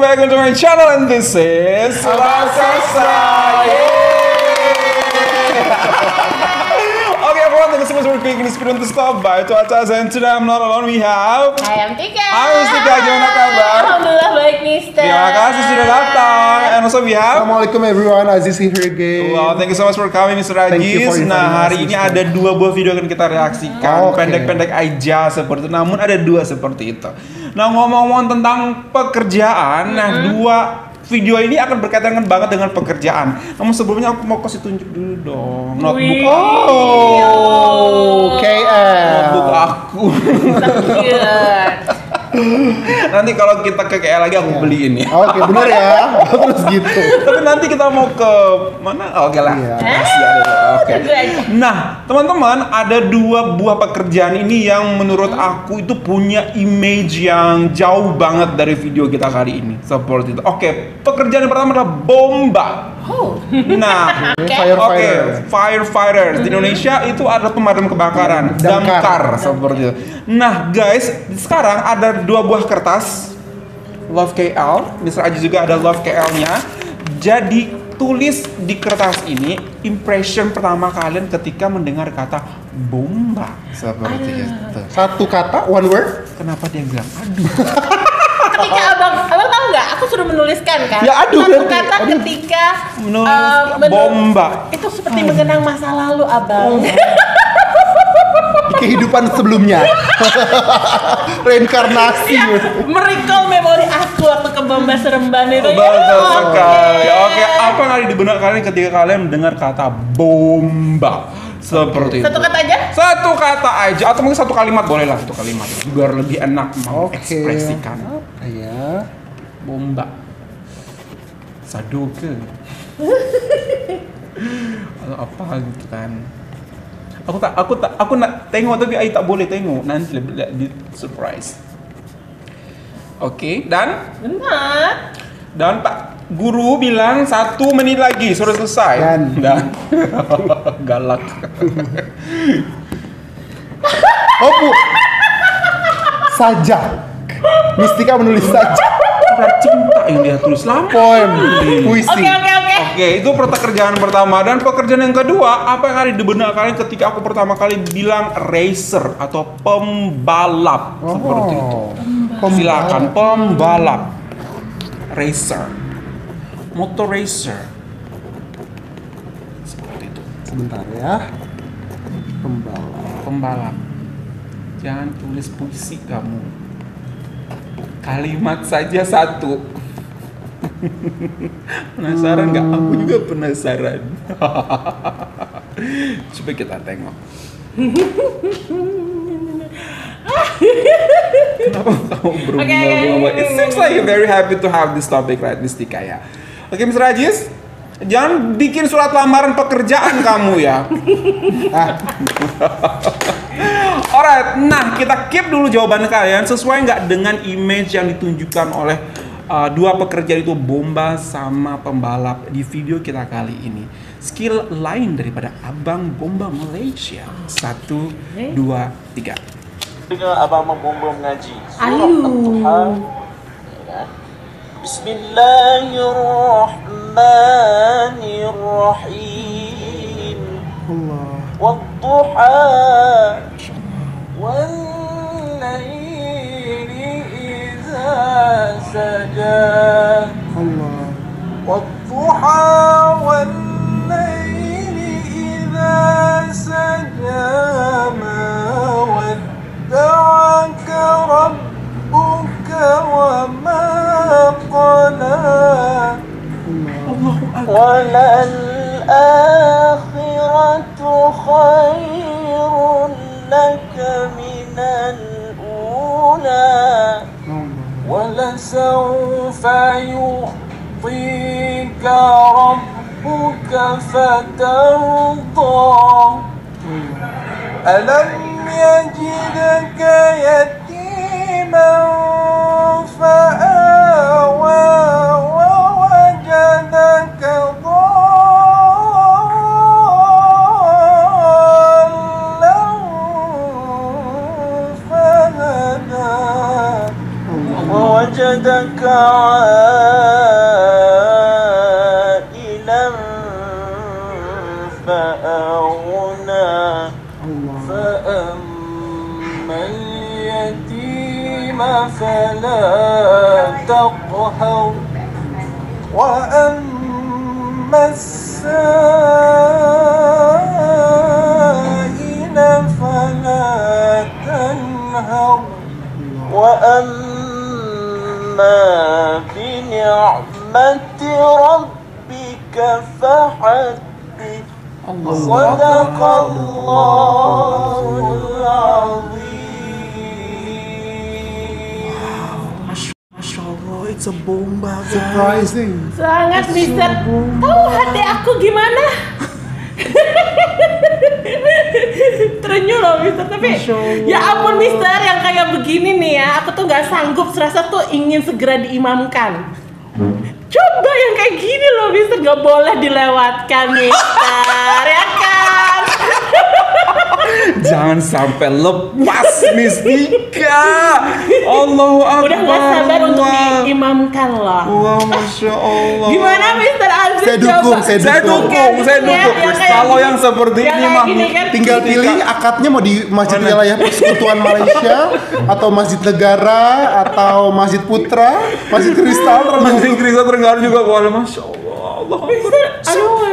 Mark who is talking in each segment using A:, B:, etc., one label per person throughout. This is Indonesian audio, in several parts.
A: back to my channel and this is Okay everyone, thank you so much for clicking this video to stop by to atas, and today I'm not alone, we have
B: Hai, I'm Tika.
A: Hai Miss Tika, gimana kabar?
B: Alhamdulillah baik, Mister.
A: Terima kasih sudah datang. And also we have
C: Assalamualaikum everyone, Aziz here again.
A: Wow, thank you so much for coming Mr.
C: Thank you for
A: Aziz.
C: inviting
A: Nah,
C: us,
A: hari ini
C: Mr.
A: ada dua buah video yang kita reaksikan.
C: Oke.
A: Pendek-pendek aja seperti itu, namun ada dua seperti itu. Nah, ngomong-ngomong tentang pekerjaan, nah dua video ini akan berkaitan banget dengan pekerjaan. Namun sebelumnya aku mau kasih tunjuk dulu dong notebook.
C: Oh, KL.
A: Notebook aku. Nanti kalau kita ke KL lagi aku beliin ya.
C: Oke, bener ya. Terus gitu.
A: Tapi nanti kita mau ke mana? Oke lah.
C: Iya.
A: Masih ada. Oke. Nah, teman-teman, ada dua buah pekerjaan ini yang menurut aku itu punya image yang jauh banget dari video kita kali ini. Seperti itu. Oke, pekerjaan yang pertama adalah bomba. Nah, firefighters di Indonesia itu adalah pemadam kebakaran, damkar seperti itu. Nah, guys, sekarang ada dua buah kertas Love KL. Mr. Aji juga ada Love KL-nya. Jadi tulis di kertas ini impression pertama kalian ketika mendengar kata bomba seperti itu.
C: Satu kata, one word.
A: Kenapa dia bilang aduh?
B: Ketika abang tahu nggak? Aku sudah menuliskan kan.
C: Ya, aduh,
B: Satu
C: nanti.
B: kata
C: Aduh.
B: ketika
A: Bomba.
B: Itu seperti mengenang masa lalu, abang.
C: Di kehidupan sebelumnya. Reinkarnasi.
B: Merecall memori aku waktu ke bomba Seremban itu.
A: Betul sekali. Oke, apa yang ada di benak kalian ketika kalian mendengar kata bomba? Seperti itu.
B: Satu kata aja?
A: Satu kata aja, atau mungkin satu kalimat, boleh lah satu kalimat biar lebih enak mengekspresikan.
C: Apa ya?
A: Bomba. Sadoke. Atau apa gitu kan. Aku nak tengok tapi I tak boleh tengok. Nanti di surprise. Oke, dan Pak Guru bilang 1 menit lagi sudah selesai. Dan galak.
C: Oh, Bu. Sajak. Mistika menulis sajak.
A: Surat cinta yang dia tulis lama.
C: Poem, puisi.
B: Oke.
A: Oke, itu pekerjaan pertama. Dan pekerjaan yang kedua, apa yang ada di benak kalian ketika aku pertama kali bilang racer atau pembalap? Seperti itu. Silakan, pembalap. Racer. Motor racer. Seperti itu.
C: Sebentar ya.
A: Pembalap. Jangan tulis puisi kamu. Kalimat saja satu. Penasaran nggak? Aku juga penasaran. Coba kita tengok. Kenapa kamu berbunga-bunga? It seems like you're very happy to have this topic, right, Mistika ya? Oke, Mr. Aziz, jangan bikin surat lamaran pekerjaan kamu ya. Alright, nah kita keep dulu jawaban kalian sesuai nggak dengan image yang ditunjukkan oleh dua pekerjaan itu, bomba sama pembalap di video kita kali ini. Skill lain daripada Abang Bomba Malaysia. 1, 2, 3.
D: Dengar abang bomba mengaji.
B: Ayu.
D: Bismillahirrahmanirrahim.
C: Allah.
D: Wadduha Wal-layli idza saja.
C: Allah.
D: Wadduha Wal-layli idza saja. Ma wadda'aka rabbuka wa ma qala. وَلَلْآخِرَةُ خَيْرٌ لَكَ مِنَ الْأُولَى وَلَسَوْفَ يُعْطِيكَ رَبُّكَ فَتَرْضَى أَلَمْ يَجِدْكَ يَتِيمًا فَآوَى وَوَجَدَكَ ضَالًّا فَهَدَى وَوَجَدَكَ عَائِلًا فأغنى فأما اليتيم فلا تقهر وأما السائل فلا تنهر وأما بنعمة ربك فحدث صدق الله العظيم.
C: Masya Allah, it's a bomba. Surprising.
B: Sangat bisa tahu hati aku gimana. Terenyuh loh Mister, tapi ya ampun Mister, yang kayak begini nih ya, aku tuh nggak sanggup, serasa tuh ingin segera diimamkan. Coba yang kayak gini loh Mister, nggak boleh dilewatkan Mister, ya kan?
A: Jangan sampai lepas Mistika. Allahu Akbar.
B: Udah nggak sabar untuk diimamkan loh.
A: Wah, Masya Allah.
B: Gimana Mister Aziz?
C: Saya dukung,
B: coba.
C: saya dukung.
A: Saya dukung.
B: Yang kayak
A: Kalau
B: gini.
A: yang seperti
B: Yang
A: ini
B: kayak
A: mah
B: gini kan.
C: Tinggal pilih akadnya mau di Masjid
A: Mana?
C: Wilayah Persekutuan Malaysia atau Masjid Negara atau Masjid Putra, Masjid Kristal
A: Masjid Kristal Terengganu juga boleh. Masya Allah. Allah
B: Mister, aduh.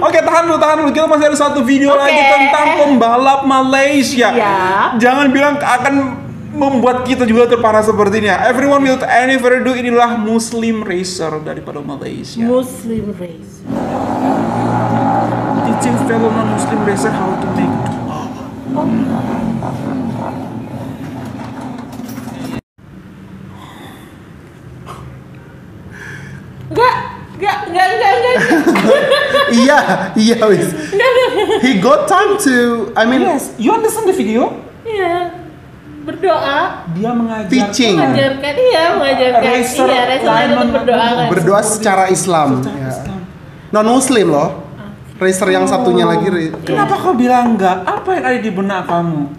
A: Oke, tahan dulu. Kita masih ada satu video
B: Oke.
A: lagi tentang pembalap Malaysia.
B: Ya.
A: Jangan bilang akan membuat kita juga terparah seperti ini ya. Everyone without any further ado, inilah Muslim Racer daripada Malaysia.
B: Muslim race.
A: Teaching fellow non-Muslim racer how to make dua.
B: Enggak.
C: Iya wis. He got time to, I mean,
A: Yes, you understand the video?
B: Iya. Berdoa,
A: Dia mengajar.
C: teaching,
B: mengajarkan
A: Racer
B: iya, racer
A: lain
B: untuk berdoa kan.
C: berdoa secara Islam. Ya. Non Muslim loh. Racer yang satunya lagi.
A: Kenapa kau bilang enggak? Apa yang ada di benak kamu?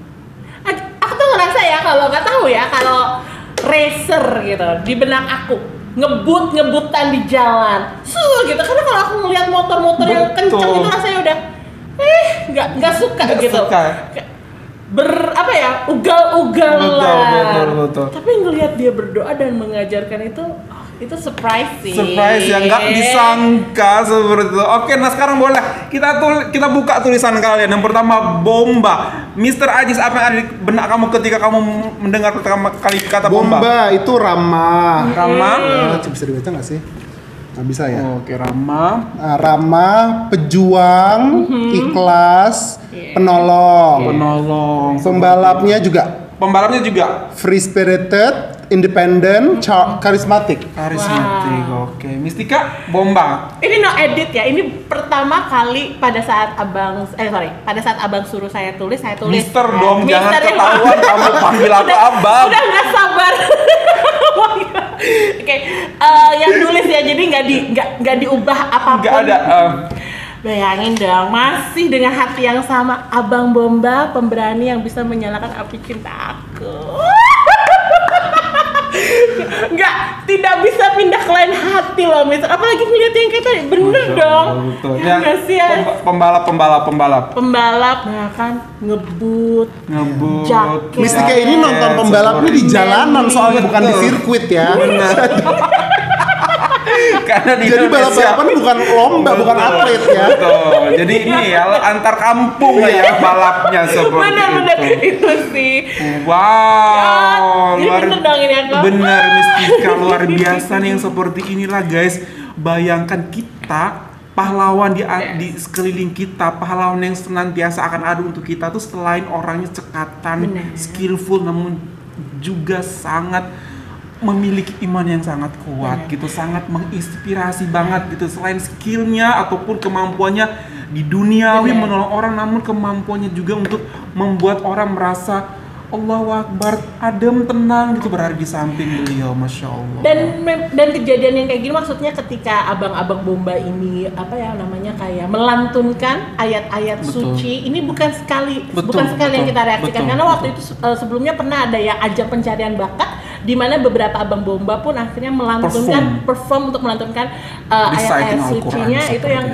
B: Aku tuh ngerasa ya, kalau nggak tahu ya, kalau racer gitu di benak aku ngebutan di jalan, gitu. Karena kalau aku ngelihat motor-motor yang
A: Betul.
B: kenceng itu rasanya udah, nggak suka
A: Nggak
B: gitu.
A: suka.
B: Apa ya, ugal-ugalan.
A: Betul.
B: Tapi ngelihat dia berdoa dan mengajarkan itu surprising.
A: Surprise yang nggak disangka seperti itu. Oke, nah sekarang boleh kita buka tulisan kalian. Yang pertama, bomba. Mr. Ajis, apa yang ada di benak kamu ketika kamu mendengar pertama kali kata bomba?
C: Bomba itu ramah.
A: Ramah.
C: Bisa dibaca nggak sih? Nggak bisa ya.
A: Oke, ramah.
C: Ramah, pejuang, ikhlas, penolong.
A: Penolong.
C: Pembalapnya juga
A: Pembalapnya juga
C: free spirited, independent, karismatik.
A: karismatik. Oke, Mistika, bomba.
B: Ini no edit ya. Ini pertama kali pada saat abang suruh saya tulis.
A: Mister
B: ya.
A: dong, jangan
B: Mister ya.
A: ketahuan kamu panggil aku abang.
B: Udah nggak sabar. Oke, yang tulis ya. Jadi nggak diubah apapun.
A: Nggak ada.
B: Bayangin dong, masih dengan hati yang sama, Abang Bomba, pemberani yang bisa menyalakan api cinta aku. Tidak bisa pindah ke lain hati loh, Mister. Apalagi ngeliat yang kayak tadi, bener dong.
A: Betul.
B: Ya nggak sih ya?
A: Pembalap.
B: Pembalap, ya kan, ngebut. Jaket.
C: Mistika ini nonton pembalap ini di jalanan soalnya bukan di sirkuit ya.
A: Karena di
C: Jadi
A: Indonesia
C: balap-balapan bukan lomba, bukan atlet ya.
A: Betul. Jadi ini ya antar kampung ya balapnya seperti
B: Bener
A: itu.
B: itu sih.
A: Wow,
B: Ya, ini bener dong ini aku.
A: bener Mistika luar biasa nih yang seperti inilah guys. Bayangkan kita pahlawan di sekeliling kita, pahlawan yang senantiasa akan ada untuk kita tuh selain orangnya cekatan,
B: Bener.
A: skillful, namun juga sangat memiliki iman yang sangat kuat gitu, sangat menginspirasi banget gitu. Selain skillnya ataupun kemampuannya di duniawi menolong orang, namun kemampuannya juga untuk membuat orang merasa Allahu Akbar, adem, tenang gitu berada di samping beliau, Masya Allah.
B: Dan kejadian yang kayak gini maksudnya ketika abang-abang bomba ini kayak melantunkan ayat-ayat
A: Betul.
B: suci, ini bukan sekali
A: Betul,
B: yang kita reaksikan,
A: betul,
B: karena waktu
A: betul.
B: itu sebelumnya pernah ada yang ajang pencarian bakat di mana beberapa abang bomba pun akhirnya melantunkan perform untuk melantunkan ayat-ayat sucinya itu yang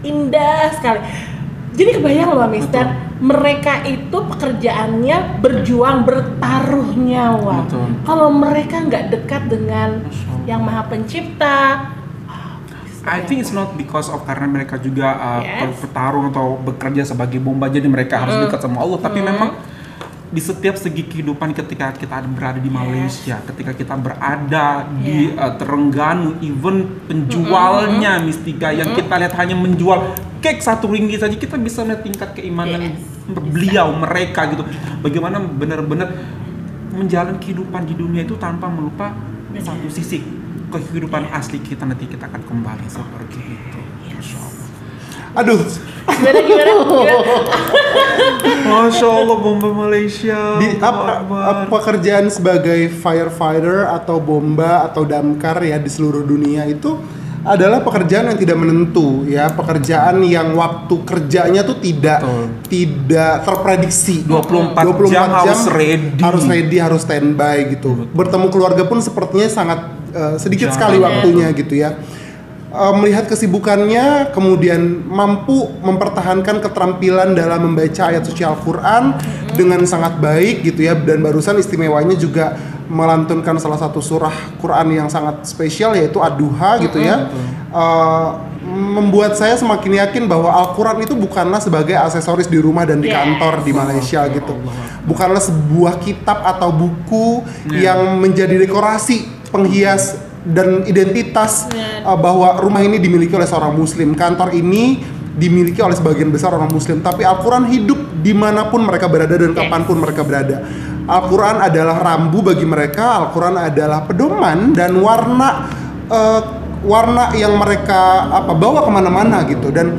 B: indah sekali. Jadi kebayang loh Mister, mereka itu pekerjaannya berjuang, bertaruh nyawa. Kalau mereka nggak dekat dengan yang Maha Pencipta,
A: I think it's not because of karena mereka juga bertarung atau bekerja sebagai bomba jadi mereka harus dekat sama Allah, tapi memang di setiap segi kehidupan ketika kita berada di Malaysia, ketika kita berada di Terengganu, even penjualnya Mistika yang kita lihat hanya menjual cake RM1 saja, kita bisa melihat tingkat keimanan beliau, mereka gitu. Bagaimana benar-benar menjalani kehidupan di dunia itu tanpa melupa satu sisi kehidupan asli kita, nanti kita akan kembali seperti itu. Masya Allah.
C: Aduh,
B: gimana?
A: Masya Allah, bomba Malaysia.
C: di pekerjaan sebagai firefighter atau bomba atau damkar ya di seluruh dunia itu adalah pekerjaan yang tidak menentu ya, pekerjaan yang waktu kerjanya tuh tidak terprediksi.
A: 24 jam harus ready,
C: harus standby gitu. Bertemu keluarga pun sepertinya sangat sedikit sekali waktunya gitu ya. Melihat kesibukannya, kemudian mampu mempertahankan keterampilan dalam membaca ayat suci Al-Quran dengan sangat baik gitu ya. Dan barusan istimewanya juga melantunkan salah satu surah Quran yang sangat spesial yaitu Ad-Duha gitu ya. Membuat saya semakin yakin bahwa Al-Quran itu bukanlah sebagai aksesoris di rumah dan di kantor di Malaysia gitu. Bukanlah sebuah kitab atau buku yang menjadi dekorasi, penghias dan identitas bahwa rumah ini dimiliki oleh seorang muslim, kantor ini dimiliki oleh sebagian besar orang muslim, tapi Al-Quran hidup dimanapun mereka berada dan kapanpun mereka berada. Al-Quran adalah rambu bagi mereka, Al-Quran adalah pedoman dan warna yang mereka bawa kemana-mana gitu. Dan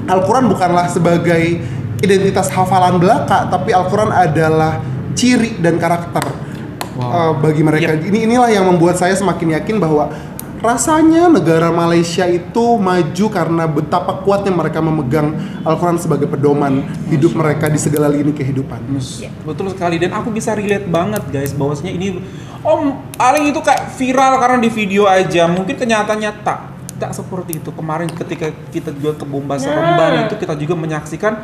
C: Al-Quran bukanlah sebagai identitas hafalan belaka, tapi Al-Quran adalah ciri dan karakter bagi mereka. Inilah yang membuat saya semakin yakin bahwa rasanya negara Malaysia itu maju karena betapa kuatnya mereka memegang Al-Quran sebagai pedoman hidup mereka di segala lini kehidupan.
A: Betul sekali, dan aku bisa relate banget guys bahwasanya ini paling itu kayak viral karena di video aja, mungkin kenyataannya tak seperti itu. Kemarin ketika kita juga ke Bomba Seremban itu kita juga menyaksikan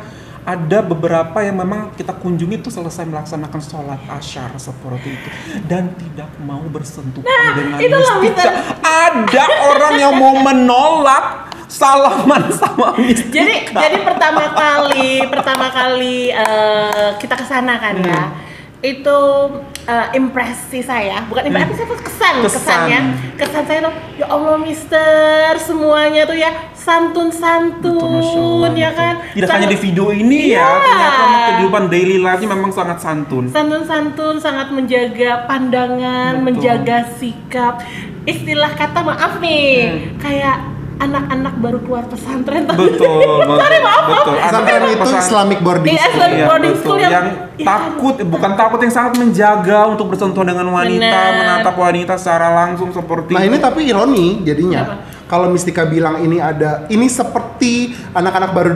A: ada beberapa yang memang kita kunjungi itu selesai melaksanakan sholat asyar seperti itu dan tidak mau bersentuhan dengan Mistika. Ada orang yang mau menolak salaman sama Mistika.
B: Jadi pertama kali kita kesana kan ya, itu impresi saya, bukan impresi, kesan saya tuh, ya Allah Mister, semuanya tuh ya santun ya kan.
A: Tidak hanya di video ini ya, ternyata kehidupan daily life-nya memang sangat santun,
B: sangat menjaga pandangan, menjaga sikap. Istilah kata maaf nih, kayak anak-anak baru keluar pesantren.
A: Betul.
C: Pesantren itu Islamic boarding school.
B: Islamic boarding school yang
A: takut, bukan takut, yang sangat menjaga untuk bersentuhan dengan wanita, menatap wanita secara langsung seperti.
C: Nah ini tapi ironi jadinya. Kalau Mistika bilang ini seperti anak-anak baru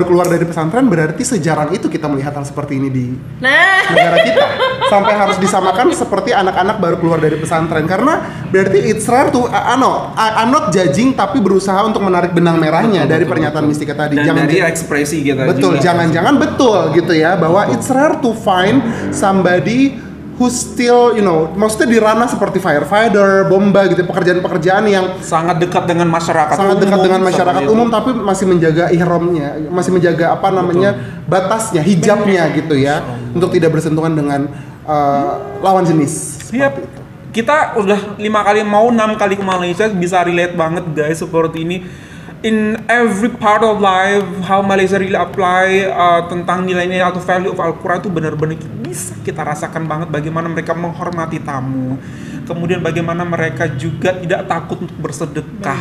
C: keluar dari pesantren, berarti sejarah itu kita melihat hal seperti ini di negara kita. Sampai harus disamakan seperti anak-anak baru keluar dari pesantren, karena berarti it's rare to I'm not judging, tapi berusaha untuk menarik benang merahnya dari pernyataan Mistika tadi.
A: Dan dari ekspresi kita
C: betul, jangan-jangan betul gitu ya, bahwa it's rare to find somebody who still, maksudnya di ranah seperti firefighter, bomba gitu, pekerjaan-pekerjaan yang
A: sangat dekat dengan masyarakat
C: umum, tapi masih menjaga ihramnya, masih menjaga batasnya, hijabnya gitu ya, untuk tidak bersentuhan dengan lawan jenis.
A: Kita udah 5 kali 6 kali ke Malaysia, bisa relate banget guys seperti ini. In every part of life, how Malaysia really apply tentang nilai-nilai atau value of Al-Quran itu benar-benar bisa kita rasakan banget. Bagaimana mereka menghormati tamu, kemudian bagaimana mereka juga tidak takut untuk bersedekah,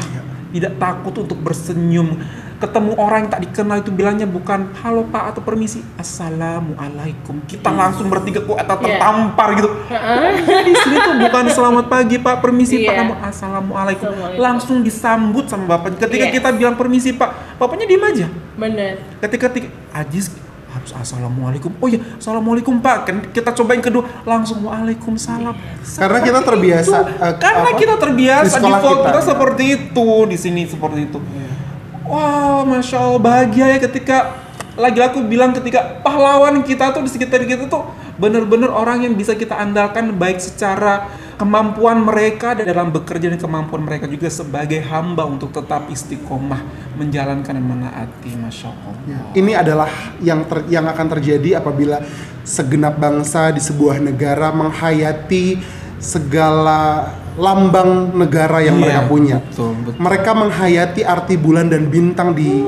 A: tidak takut untuk bersenyum. Ketemu orang yang tak dikenal itu bilangnya bukan halo pak atau permisi, assalamualaikum. Kita langsung bertiga kok tertampar gitu. Di sini tuh bukan selamat pagi pak, permisi pak, namun assalamualaikum. Langsung disambut sama bapaknya. Ketika kita bilang permisi pak, bapaknya diem aja.
B: Bener.
A: Ketika Ajis, harus assalamualaikum. Oh iya, assalamualaikum Pak. Kan kita coba yang kedua langsung waalaikumsalam.
C: Karena kita terbiasa.
A: Karena kita terbiasa
C: di sekolah
A: default kita
C: kita
A: seperti itu, di sini seperti itu. Wah, masya Allah, bahagia ya ketika lagi aku bilang ketika pahlawan kita tuh di sekitar kita tuh benar-benar orang yang bisa kita andalkan, baik secara kemampuan mereka dalam bekerja dan kemampuan mereka juga sebagai hamba untuk tetap istiqomah menjalankan dan menaati, masya Allah.
C: Ini adalah yang akan terjadi apabila segenap bangsa di sebuah negara menghayati segala lambang negara yang mereka punya.
A: Betul.
C: Mereka menghayati arti bulan dan bintang di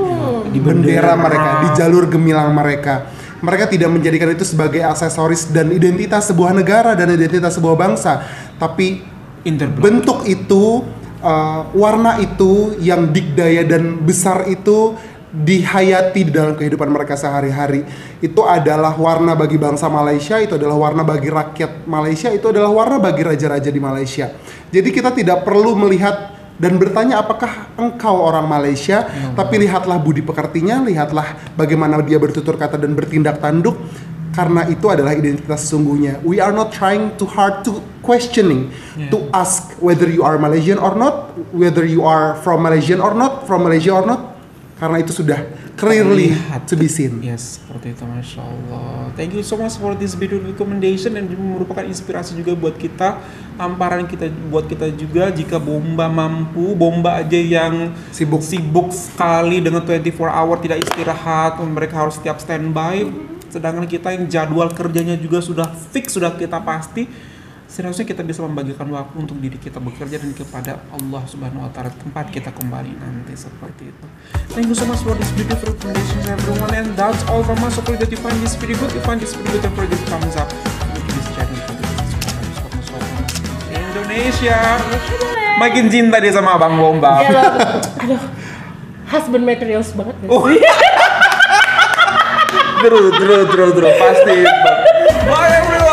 C: bendera mereka, di jalur gemilang mereka. Mereka tidak menjadikan itu sebagai aksesoris dan identitas sebuah negara dan identitas sebuah bangsa, tapi bentuk itu, warna itu yang dikdaya dan besar itu dihayati di dalam kehidupan mereka sehari-hari. Itu adalah warna bagi bangsa Malaysia, itu adalah warna bagi rakyat Malaysia, itu adalah warna bagi raja-raja di Malaysia. Jadi kita tidak perlu melihat dan bertanya apakah engkau orang Malaysia, tapi lihatlah budi pekertinya, lihatlah bagaimana dia bertutur kata dan bertindak tanduk, karena itu adalah identitas sesungguhnya. We are not trying too hard to questioning, to ask whether you are Malaysian or not, whether you are from Malaysia or not, karena itu sudah clearly to be seen.
A: Yes, seperti itu, masya Allah. Thank you so much for this video recommendation, dan merupakan inspirasi juga buat kita, tamparan kita buat kita juga. Jika Bomba mampu, Bomba aja yang sibuk sekali dengan 24 hour tidak istirahat, mereka harus setiap standby. Sedangkan kita yang jadwal kerjanya juga sudah fix, sudah kita pasti. Seharusnya kita bisa membagikan waktu untuk diri kita bekerja dan kepada Allah Subhanahu wa Ta'ala, tempat kita kembali nanti, seperti itu. Thank you so much for this video recommendations everyone, and that's all from us. Hopefully that you find this video good. If you find this video good, don't forget to thumbs up. This channel Indonesia. Makin cinta dia sama Abang Bomba.
B: Aduh, husband materials banget.
A: True, pasti. Bye everyone.